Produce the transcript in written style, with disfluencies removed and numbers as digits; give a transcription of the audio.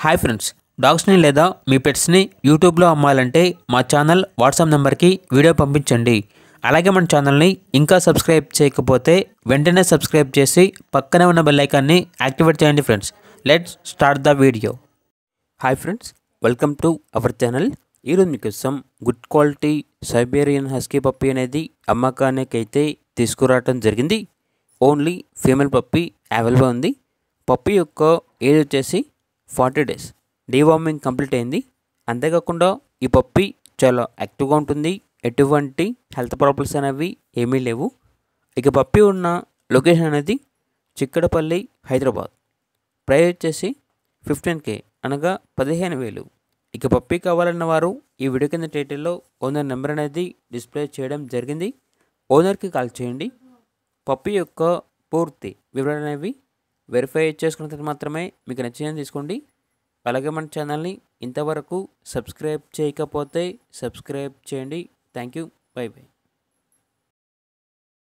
Hi friends, డాగ్స్ని లేదా మీ పెట్స్ని యూట్యూబ్లో అమ్మాలంటే మా ఛానల్ వాట్సాప్ నెంబర్కి వీడియో పంపించండి. అలాగే మన ఛానల్ని ఇంకా సబ్స్క్రైబ్ చేయకపోతే వెంటనే సబ్స్క్రైబ్ చేసి పక్కనే ఉన్న బెల్ ఐకాన్ని యాక్టివేట్ చేయండి friends. Let's start the video. Hi friends, welcome to our channel. ఈరోజు మీకోసం good quality Siberian husky puppy అనేది అమ్మకానికైతే తీసుకురావడం జరిగింది. ఓన్లీ ఫీమేల్ పప్పీ అవైలబుల్ ఉంది. పప్పీ యొక్క ఏజ్ వచ్చేసి 40 days. డీవార్మింగ్ కంప్లీట్ అయింది. అంతేకాకుండా ఈ పప్పీ చాలా యాక్టివ్గా ఉంటుంది. ఎటువంటి హెల్త్ ప్రాబ్లమ్స్ అనేవి ఏమీ లేవు. ఇక పప్పీ ఉన్న లొకేషన్ అనేది చిక్కడపల్లి, హైదరాబాద్. ప్రైస్ వచ్చేసి 15K అనగా 15,000. ఇక పప్పీ కావాలన్న వారు ఈ వీడియో కింద టైటిల్లో ఓనర్ నెంబర్ అనేది డిస్ప్లే చేయడం జరిగింది. ఓనర్కి కాల్ చేయండి. పప్పీ యొక్క పూర్తి వివరాలు అనేవి వెరిఫై చేసుకున్న తర్వాత మాత్రమే మీకు నచ్చిందని తీసుకోండి. అలాగే మన ఛానల్ని ఇంతవరకు సబ్స్క్రైబ్ చేయకపోతే సబ్స్క్రైబ్ చేయండి. Thank you. By by.